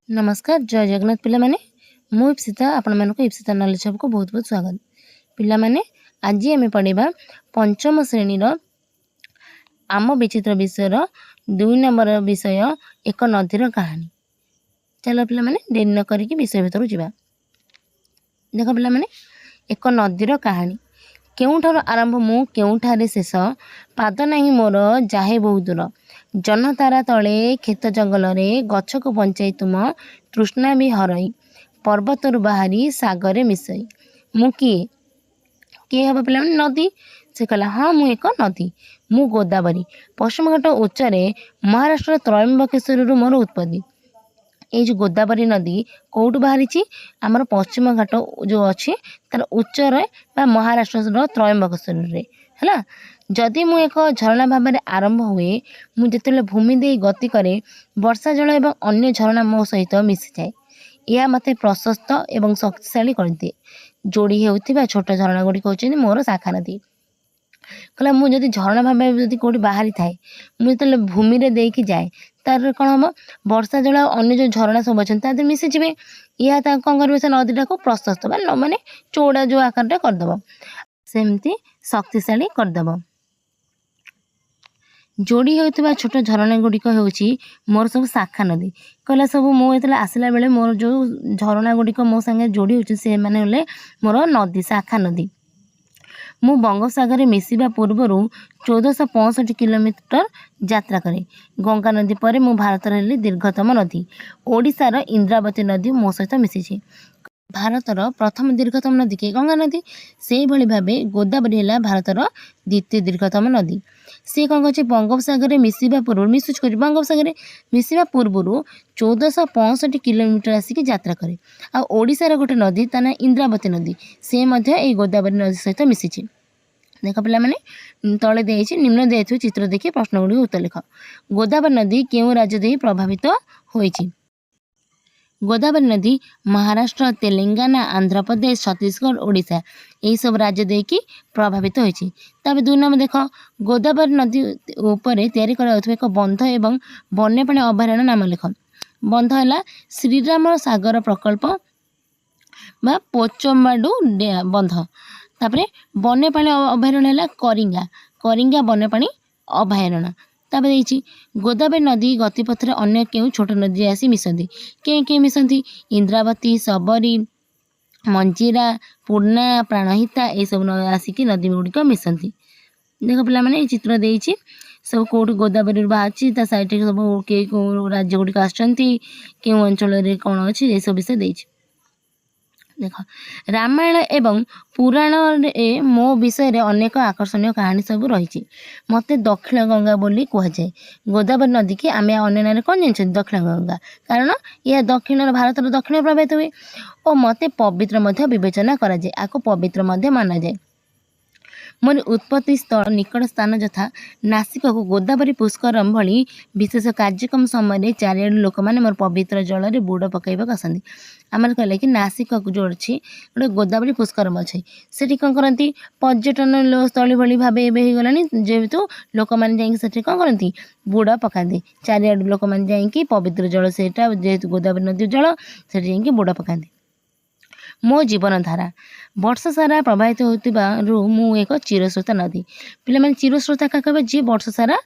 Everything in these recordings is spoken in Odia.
नमस्कार जय जगन्नाथ पिला माने मु इप्सिता आपण मानको इप्सिता नॉलेज हब को बहुत बहुत स्वागत। पिला माने आज आम पढ़ा पंचम श्रेणी आम विचित्र विषय 2 नंबर विषय एक नदीर कहानी। चलो पिला माने देरी न करिकी विषय भीतर जावा। देख पिला माने एक नदीर कहानी। केउठार आरंभ मु केउठारे शेष पाद नहीं मोर जाहे बहुत दूर जनतारा तले खेत जंगल रे गछ को बंचाई तुम तृष्णा भी हरई पर्वतर बाहरी सागर मिसई मु किए हम पे नदी से कहला हाँ मु एक नदी मु गोदावरी पश्चिमघाट उच्चरे महाराष्ट्र त्रयंबकेश्वर मोर उत्पत्ति। ये जो गोदावरी नदी कौटू बाहरी आमर पश्चिम घाट जो अच्छी तार उच्चर महाराष्ट्र त्रयंबकेश्वर है। जदि मु एक झरणा भाव में आरंभ हुए मुझे भूमि दे गति करे वर्षा जल एवं अन्य झरणा मो सहित मिसी जाए यह मत प्रशस्त एवं शक्तिशाली कर दिए। जोड़ी होता छोट झरणा गुड़िक होती मोर शाखा नदी। कहला मुझे झरणा भाव जब कौटी बाहरी थाए मुझे भूमि रे देकी जाए तार कौन हम वर्षा जल अन्य जो झरणा सब अच्छा मिसीजे या कौन कर नदीटा को प्रशस्त माने चौड़ा जो आकार करदेव सेमती शक्तिशाली करदेव। जोड़ी होता छोट झरणा गुड़िक होची मोर सब शाखा नदी। कहला सब मुझे आसला बेले मोर जो झरणा गुड़िक मो संगे जोड़ी होची से माने मोर नदी शाखा नदी। मु बंगोपसागर मिसिबा पूर्वर 1465 किलोमीटर यात्रा करे। गंगा नदी पर मु भारत दीर्घतम नदी ओडिशार इंद्रावती नदी मो सहित मिसी। भारतर प्रथम दीर्घतम नदी के गंगा नदी से भली भाबे गोदावरी है भारतर द्वितीय दीर्घतम नदी। से कौन कर बंगोपसागर मिसिबा पूर्व मिसुच कर बंगोपसागर मिसिबा पूर्वर 1465 किलोमीटर आसिक यात्रा करे। आ ओडिशार गोटे नदी ता ना इंद्रावती नदी से गोदावरी नदी सहित मिसी। देख पिला माने तले देइछि निम्न देइथु चित्र देखि प्रश्न गुडी उत्तर लिख। गोदावरी नदी केउ राज्य दे प्रभावित होइछि? गोदावरी नदी महाराष्ट्र तेलंगाना आंध्र प्रदेश छत्तीसगढ़ ओडिशा यही सब राज्य देकी प्रभावित होइछि। तबे 2 नंबर देख गोदावरी नदी ऊपर तैयारी करा एक बंध एवं वन्यप्राणी अभयारण्य नाम लिख। बंध है श्रीराम सागर प्रकल्प बा पोचम्बाडू बंध। तापरे वन्यप्राणी अभयारण्य है करिंगा करिंगा वन्यप्राणी अभयारण्य। तापर देखिए गोदावरी नदी गतिपथ में अन्य क्यों छोट नदी आसी मिसती के मिसती इंद्रावती सबरी मंजीरा पूर्णा प्राणहिता ये सब आसिक नदी गुड़िक मिसती। देख पिला माने चित्र देइछि सब कौट गोदावरी बाहरी सैड सब के राज्य गुड़िक आसुँच क्यों अंचल कौन अच्छी ये सब विषय देइछि। देख रामायण एवं पुराण मो विषय रे अनेक आकर्षणीय कहानी सब रही। मत दक्षिण गंगा बोली कहुए। गोदावरी नदी की आम अन्य ना कौन जानते दक्षिण गंगा कारण यह दक्षिण भारत दक्षिण प्रभावित हुए और मत पवित्र विवेचना कराए आपको पवित्र माना जाए। मोर उत्पत्ति स्थल निकट स्थान यथा नासिक को गोदावरी पुष्करम भली विशेष कार्यक्रम समय चारिड़ लोक मैंने मोर पवित्र जल में बुड़ पकड़ आसती। आम कहले कि नासिक जो अच्छी गोटे गोदावरी पुष्करम अच्छे से कौन करती पर्यटन स्थली भली भाव होगला जेहेतु लोक मैंने जा कौन करती बुड़ पकाती चारिड़ लोक मैंने जा पवित्र जल से जेहेतु गोदावरी नदी जल से बुड़ पकाती। मो जीवन धारा वर्ष सारा प्रभावित होतिबारु मु एक चिरस्रोता नदी। पिला माने चिरस्रोता का कहबे जे वर्ष सारा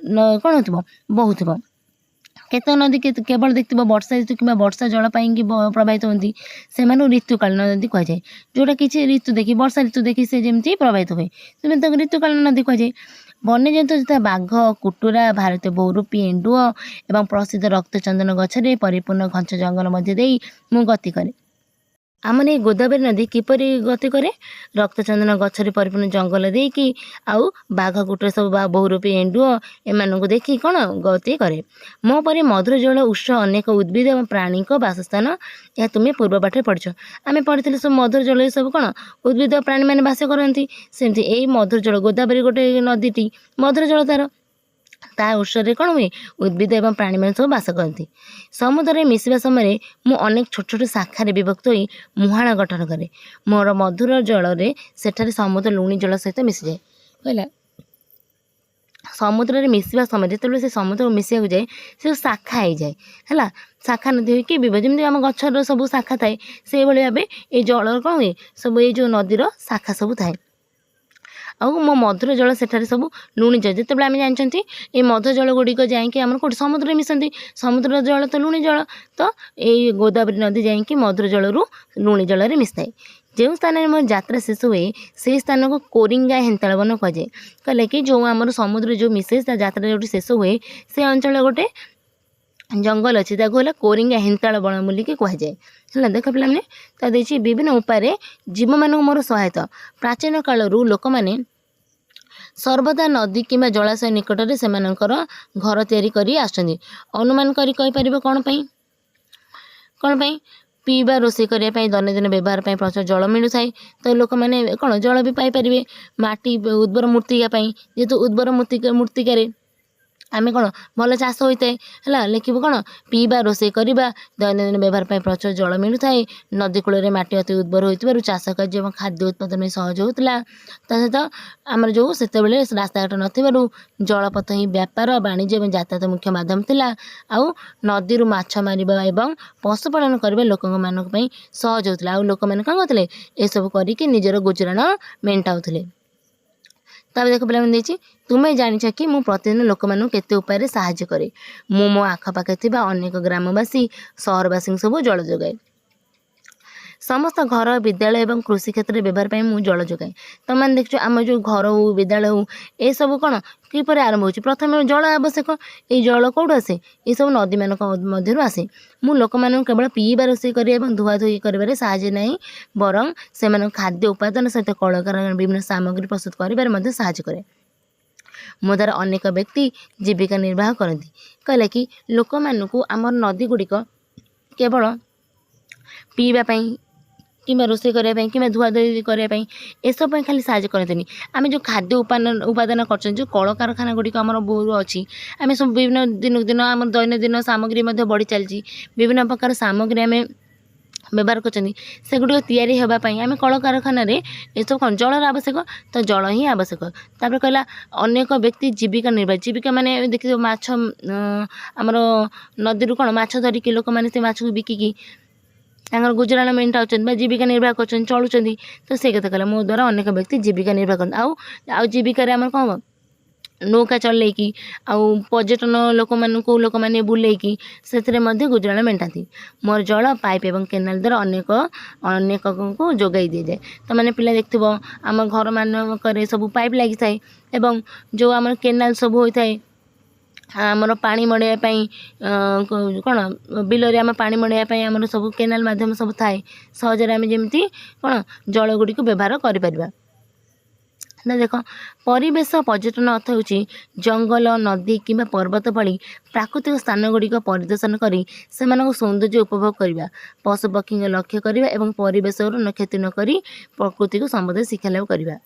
कौन होतिबो बहुथिबो। केत नदी केवल देखिबो वर्षा ऋतु कि वर्षा जल पाई प्रभावित होती से ऋतुकालीन नदी कह जाए। जोटा किसी ऋतु देखी वर्षा ऋतु देखी से जमी प्रभावित हुए से ऋतुकालीन नदी कह जाए। वन्यजंतु तथा बाघ कुटुरा भारतीय बहुरूपी एंडुओ एवं प्रसिद्ध रक्तचंदन गछरे परिपूर्ण घंच जंगल मध्य देई मु गति करे। आमने गोदावरी नदी किपरि गति करे रक्तचंदन गछरे परिपूर्ण जंगल देकी आउ बाघ कुटर सब बहुरूपी एंडुओ एमानकु देखी कौन गति करे। मो परे मधुर जल उत्स अनेक उद्भिद और प्राणी बासस्थान यह तुम्हें पूर्व पाठ पढ़ आम पढ़ी सब मधुर जल सब कौन उद्भिद प्राणी मैंने बास करती सेमती यही मधुर जल गोदावरी गोटे नदीटी मधुर जल तार ता उत्सव कौन हुए उद्भिद एवं प्राणी मैंने सब बास करती। समुद्र मिसवा समय मु अनेक छोट छोट शाखार विभक्त हो मुहाण गठन करे। मोर मधुर जल से समुद्र लुणी जल सहित मिसी जाए। कहला ସମୁଦ୍ରରେ ମିଶିବା ସମୟରେ ଯେତେବେଳେ ସେ ସମୁଦ୍ରକୁ ମିଶିବାକୁ ଯାଏ ସେ ଶାଖା ହେଇଯାଏ ହେଲା। ଶାଖା ନଦୀ ହୋଇକି ବିଭକ୍ତ, ଯେମିତି ଆମ ଗଛର ସବୁ ଶାଖା ଥାଏ ସେଇଭଳି ଭାବେ ଏଇ ଜଳର କ'ଣ ହୁଏ, ସବୁ ଏଇ ଯେଉଁ ନଦୀର ଶାଖା ସବୁ ଥାଏ। ଆଉ ମୋ ମଧୁର ଜଳ ସେଠାରେ ସବୁ ଲୁଣିଯାଏ। ଯେତେବେଳେ ଆମେ ଜାଣିଛନ୍ତି ଏଇ ମଧୁର ଜଳ ଗୁଡ଼ିକ ଯାଇକି ଆମର କେଉଁଠି ସମୁଦ୍ରରେ ମିଶନ୍ତି, ସମୁଦ୍ର ଜଳ ତ ଲୁଣି ଜଳ, ତ ଏଇ ଗୋଦାବରୀ ନଦୀ ଯାଇକି ମଧୁର ଜଳରୁ ଲୁଣି ଜଳରେ ମିଶିଥାଏ। ଯେଉଁ ସ୍ଥାନରେ ମୋର ଯାତ୍ରା ଶେଷ ହୁଏ ସେହି ସ୍ଥାନକୁ କୋରିଙ୍ଗା ହେନ୍ତାଳ ବନ କୁହାଯାଏ। କହିଲେ କି ଯେଉଁ ଆମର ସମୁଦ୍ର ଯେଉଁ ମିଶେ ତା ଯାତ୍ରା ଯେଉଁଠି ଶେଷ ହୁଏ ସେ ଅଞ୍ଚଳ ଗୋଟେ ଜଙ୍ଗଲ ଅଛି, ତାକୁ ହେଲା କୋରିଙ୍ଗା ହେନ୍ତାଳ ବଣ ବୋଲିକି କୁହାଯାଏ ହେଲା। ଦେଖ ପିଲାମାନେ, ତା ଦେଇଛି ବିଭିନ୍ନ ଉପାୟରେ ଜୀବମାନଙ୍କୁ ମୋର ସହାୟତା। ପ୍ରାଚୀନ କାଳରୁ ଲୋକମାନେ ସର୍ବଦା ନଦୀ କିମ୍ବା ଜଳାଶୟ ନିକଟରେ ସେମାନଙ୍କର ଘର ତିଆରି କରି ଆସୁଛନ୍ତି। ଅନୁମାନ କରି କହିପାରିବ କ'ଣ ପାଇଁ? ପିଇବା, ରୋଷେଇ କରିବା ପାଇଁ, ଦୈନନ୍ଦିନ ବ୍ୟବହାର ପାଇଁ ପ୍ରଚୁର ଜଳ ମିଳୁଥାଏ। ତ ଲୋକମାନେ କ'ଣ ଜଳ ବି ପାଇପାରିବେ। ମାଟି ଉର୍ବର ମୃତ୍ତିକା ପାଇଁ, ଯେହେତୁ ଉର୍ବର ମୃତ୍ତିକାରେ ଆମେ କ'ଣ ଭଲ ଚାଷ ହୋଇଥାଏ ହେଲା। ଲେଖିବୁ କ'ଣ, ପିଇବା, ରୋଷେଇ କରିବା, ଦୈନନ୍ଦିନ ବ୍ୟବହାର ପାଇଁ ପ୍ରଚୁର ଜଳ ମିଳୁଥାଏ। ନଦୀ କୂଳରେ ମାଟି ଅତି ଉର୍ବର ହୋଇଥିବାରୁ ଚାଷ କାର୍ଯ୍ୟ ଏବଂ ଖାଦ୍ୟ ଉତ୍ପାଦନ ପାଇଁ ସହଜ ହେଉଥିଲା। ତା ସହିତ ଆମର ଯେଉଁ ସେତେବେଳେ ରାସ୍ତାଘାଟ ନଥିବାରୁ ଜଳପଥ ହିଁ ବ୍ୟାପାର, ବାଣିଜ୍ୟ ଏବଂ ଯାତାୟାତ ମୁଖ୍ୟ ମାଧ୍ୟମ ଥିଲା। ଆଉ ନଦୀରୁ ମାଛ ମାରିବା ଏବଂ ପଶୁପାଳନ କରିବା ଲୋକମାନଙ୍କ ପାଇଁ ସହଜ ହେଉଥିଲା। ଆଉ ଲୋକମାନେ କ'ଣ କରୁଥିଲେ, ଏସବୁ କରିକି ନିଜର ଗୁଜୁରାଣ ମେଣ୍ଟାଉଥିଲେ। ତାପରେ ଦେଖ ପିଲାମାନେ ଦେଇଛି, ତୁମେ ଜାଣିଛ କି ମୁଁ ପ୍ରତିଦିନ ଲୋକମାନଙ୍କୁ କେତେ ଉପାୟରେ ସାହାଯ୍ୟ କରେ। ମୁଁ ମୋ ଆଖପାଖରେ ଥିବା ଅନେକ ଗ୍ରାମବାସୀ, ସହରବାସୀଙ୍କୁ ସବୁ ଜଳ ଯୋଗାଏ। ସମସ୍ତ ଘର, ବିଦ୍ୟାଳୟ ଏବଂ କୃଷି କ୍ଷେତ୍ରରେ ବ୍ୟବହାର ପାଇଁ ମୁଁ ଜଳ ଯୋଗାଏ। ତୁମମାନେ ଦେଖିଛ ଆମ ଯେଉଁ ଘର ହେଉ, ବିଦ୍ୟାଳୟ ହେଉ, ଏସବୁ କ'ଣ କିପରି ଆରମ୍ଭ ହେଉଛି? ପ୍ରଥମେ ଜଳ ଆବଶ୍ୟକ। ଏଇ ଜଳ କେଉଁଠୁ ଆସେ? ଏସବୁ ନଦୀମାନଙ୍କ ମଧ୍ୟରୁ ଆସେ। ମୁଁ ଲୋକମାନଙ୍କୁ କେବଳ ପିଇବା, ରୋଷେଇ କରିବା ଏବଂ ଧୁଆଧୋଇ କରିବାରେ ସାହାଯ୍ୟ ନାହିଁ, ବରଂ ସେମାନଙ୍କ ଖାଦ୍ୟ ଉପାଦାନ ସହିତ କଳକାରଖାନାରେ ବିଭିନ୍ନ ସାମଗ୍ରୀ ପ୍ରସ୍ତୁତ କରିବାରେ ମଧ୍ୟ ସାହାଯ୍ୟ କରେ। ମୋ ଦ୍ୱାରା ଅନେକ ବ୍ୟକ୍ତି ଜୀବିକା ନିର୍ବାହ କରନ୍ତି। କହିଲା କି ଲୋକମାନଙ୍କୁ ଆମର ନଦୀ ଗୁଡ଼ିକ କେବଳ ପିଇବା ପାଇଁ କିମ୍ବା ରୋଷେଇ କରିବା ପାଇଁ କିମ୍ବା ଧୁଆଧୋଇ କରିବା ପାଇଁ ଏସବୁ ପାଇଁ ଖାଲି ସାହାଯ୍ୟ କରନ୍ତିନି। ଆମେ ଯେଉଁ ଖାଦ୍ୟ ଉପାଦାନ କରୁଛନ୍ତି, ଯେଉଁ କଳକାରଖାନା ଗୁଡ଼ିକ ଆମର ବହୁତ ଅଛି, ଆମେ ସବୁ ବିଭିନ୍ନ ଦିନକୁ ଦିନ ଆମର ଦୈନନ୍ଦିନ ସାମଗ୍ରୀ ମଧ୍ୟ ବଢ଼ି ଚାଲିଛି। ବିଭିନ୍ନ ପ୍ରକାର ସାମଗ୍ରୀ ଆମେ ବ୍ୟବହାର କରୁଛନ୍ତି, ସେଗୁଡ଼ିକ ତିଆରି ହେବା ପାଇଁ ଆମେ କଳକାରଖାନାରେ ଏସବୁ କ'ଣ ଜଳର ଆବଶ୍ୟକ, ତ ଜଳ ହିଁ ଆବଶ୍ୟକ। ତାପରେ କହିଲା ଅନେକ ବ୍ୟକ୍ତି ଜୀବିକା ନିର୍ବାହ। ଜୀବିକା ମାନେ ଦେଖିଥିବ ମାଛ, ଆମର ନଦୀରୁ କ'ଣ ମାଛ ଧରିକି ଲୋକମାନେ ସେ ମାଛକୁ ବିକିକି ତାଙ୍କର ଗୁଜୁରାଣ ମେଣ୍ଟାଉଛନ୍ତି ବା ଜୀବିକା ନିର୍ବାହ କରୁଛନ୍ତି, ଚଳୁଛନ୍ତି। ତ ସେ କଥା କହିଲା, ମୋ ଦ୍ୱାରା ଅନେକ ବ୍ୟକ୍ତି ଜୀବିକା ନିର୍ବାହ କରନ୍ତି। ଆଉ ଜୀବିକାରେ ଆମର କ'ଣ ନୌକା ଚଲେଇକି ଆଉ ପର୍ଯ୍ୟଟନ ଲୋକମାନେ ବୁଲେଇକି ସେଥିରେ ମଧ୍ୟ ଗୁଜୁରାଣ ମେଣ୍ଟାନ୍ତି। ମୋର ଜଳ ପାଇପ୍ ଏବଂ କେନାଲ ଦ୍ୱାରା ଅନେକଙ୍କୁ ଯୋଗାଇ ଦିଆଯାଏ। ତା'ମାନେ ପିଲା ଦେଖିଥିବ ଆମ ଘରମାନଙ୍କରେ ସବୁ ପାଇପ୍ ଲାଗିଥାଏ ଏବଂ ଯେଉଁ ଆମର କେନାଲ ସବୁ ହୋଇଥାଏ ଆମର ପାଣି ମଡ଼ାଇବା ପାଇଁ, କ'ଣ ବିଲରେ ଆମେ ପାଣି ମଡ଼ାଇବା ପାଇଁ ଆମର ସବୁ କେନାଲ ମାଧ୍ୟମ ସବୁ ଥାଏ। ସହଜରେ ଆମେ ଯେମିତି କ'ଣ ଜଳ ଗୁଡ଼ିକୁ ବ୍ୟବହାର କରିପାରିବା। ନା ଦେଖ, ପରିବେଶ ପର୍ଯ୍ୟଟନ ଅର୍ଥ ହେଉଛି ଜଙ୍ଗଲ, ନଦୀ କିମ୍ବା ପର୍ବତ ଭଳି ପ୍ରାକୃତିକ ସ୍ଥାନ ଗୁଡ଼ିକ ପରିଦର୍ଶନ କରି ସେମାନଙ୍କ ସୌନ୍ଦର୍ଯ୍ୟ ଉପଭୋଗ କରିବା, ପଶୁପକ୍ଷୀଙ୍କ ଲକ୍ଷ୍ୟ କରିବା ଏବଂ ପରିବେଶର କ୍ଷତି ନ କରି ପ୍ରକୃତିକୁ ସମ୍ବନ୍ଧରେ ଶିକ୍ଷା ଲାଭ କରିବା।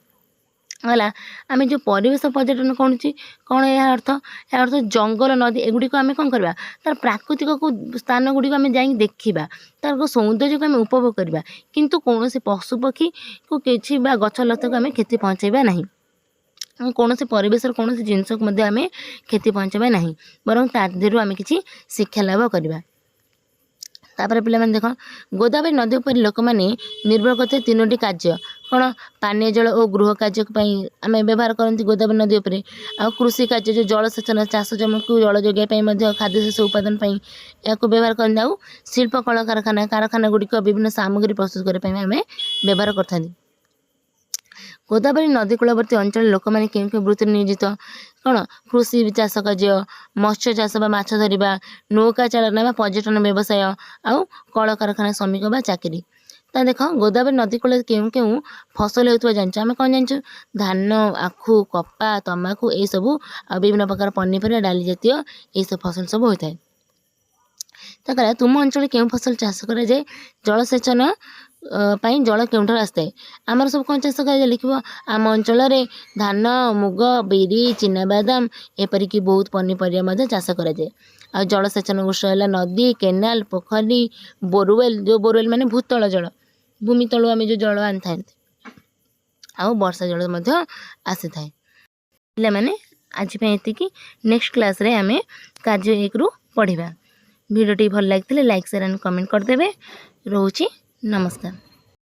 ହେଲା, ଆମେ ଯେଉଁ ପରିବେଶ ପର୍ଯ୍ୟଟନ କରୁଛି କ'ଣ ଏହା ଅର୍ଥ? ଏହା ଅର୍ଥ ଜଙ୍ଗଲ, ନଦୀ ଏଗୁଡ଼ିକୁ ଆମେ କ'ଣ କରିବା, ତାର ପ୍ରାକୃତିକକୁ ସ୍ଥାନ ଗୁଡ଼ିକୁ ଆମେ ଯାଇକି ଦେଖିବା, ତାର ସୌନ୍ଦର୍ଯ୍ୟକୁ ଆମେ ଉପଭୋଗ କରିବା, କିନ୍ତୁ କୌଣସି ପଶୁପକ୍ଷୀକୁ କିଛି ବା ଗଛଲତାକୁ ଆମେ କ୍ଷତି ପହଞ୍ଚାଇବା ନାହିଁ। କୌଣସି ପରିବେଶର କୌଣସି ଜିନିଷକୁ ମଧ୍ୟ ଆମେ କ୍ଷତି ପହଞ୍ଚାଇବା ନାହିଁ, ବରଂ ତା ଦେହରୁ ଆମେ କିଛି ଶିକ୍ଷା ଲାଭ କରିବା। ତାପରେ ପିଲାମାନେ ଦେଖ, ଗୋଦାବରୀ ନଦୀ ଉପରେ ଲୋକମାନେ ନିର୍ଭର କରିଥିବା 3ଟି କାର୍ଯ୍ୟ କ'ଣ? ପାନୀୟ ଜଳ ଓ ଗୃହ କାର୍ଯ୍ୟ ପାଇଁ ଆମେ ବ୍ୟବହାର କରନ୍ତି ଗୋଦାବରୀ ନଦୀ ଉପରେ। ଆଉ କୃଷି କାର୍ଯ୍ୟ, ଯେଉଁ ଜଳସେଚନ, ଚାଷ ଜମିକୁ ଜଳ ଯୋଗାଇବା ପାଇଁ ମଧ୍ୟ ଖାଦ୍ୟଶସ୍ୟ ଉତ୍ପାଦନ ପାଇଁ ଏହାକୁ ବ୍ୟବହାର କରନ୍ତି। ଆଉ ଶିଳ୍ପ କାରଖାନା ଗୁଡ଼ିକ ବିଭିନ୍ନ ସାମଗ୍ରୀ ପ୍ରସ୍ତୁତ କରିବା ପାଇଁ ଆମେ ବ୍ୟବହାର କରିଥାନ୍ତି। ଗୋଦାବରୀ ନଦୀ କୂଳବର୍ତ୍ତୀ ଅଞ୍ଚଳରେ ଲୋକମାନେ କେଉଁ କେଉଁ ବୃତ୍ତିରେ ନିୟୋଜିତ? କ'ଣ? କୃଷି ଚାଷ କାର୍ଯ୍ୟ, ମତ୍ସ୍ୟ ଚାଷ ବା ମାଛ ଧରିବା, ନୌକା ଚାଳନା ବା ପର୍ଯ୍ୟଟନ ବ୍ୟବସାୟ, ଆଉ କଳକାରଖାନା ଶ୍ରମିକ ବା ଚାକିରି। ତା ଦେଖ, ଗୋଦାବରୀ ନଦୀ କୂଳରେ କେଉଁ କେଉଁ ଫସଲ ହେଉଥିବା ଜାଣିଛ? ଆମେ କ'ଣ ଜାଣିଛୁ? ଧାନ, ଆଖୁ, କପା, ତମାଖୁ ଏଇସବୁ, ଆଉ ବିଭିନ୍ନ ପ୍ରକାର ପନିପରିବା, ଡାଲି ଜାତୀୟ ଏଇସବୁ ଫସଲ ସବୁ ହୋଇଥାଏ। ତାପରେ ତୁମ ଅଞ୍ଚଳରେ କେଉଁ ଫସଲ ଚାଷ କରାଯାଏ? ଜଳସେଚନ ପାଇଁ ଜଳ କେଉଁଠାରୁ ଆସିଥାଏ? ଆମର ସବୁ କ'ଣ ଚାଷ କରାଯାଏ? ଲେଖିବ, ଆମ ଅଞ୍ଚଳରେ ଧାନ, ମୁଗ, ବିରି, ଚିନାବାଦାମ ଏପରିକି ବହୁତ ପନିପରିବା ମଧ୍ୟ ଚାଷ କରାଯାଏ। ଆଉ ଜଳସେଚନ ଉତ୍ସ ହେଲା ନଦୀ, କେନାଲ, ପୋଖରୀ, ବୋରୱେଲ୍, ଯେଉଁ ବୋରୱେଲ୍ ମାନେ ଭୂତଳ ଜଳ, ଭୂମି ତଳୁ ଆମେ ଯେଉଁ ଜଳ ଆଣିଥାନ୍ତି, ଆଉ ବର୍ଷା ଜଳ ମଧ୍ୟ ଆସିଥାଏ। ପିଲାମାନେ आज ये नेक्स्ट क्लास रे आमे कार्य 1 रु पढ़िबा। वीडियोटी भल लागिथिले लाइक शेयर एंड कमेंट करदेबे। रोची नमस्कार।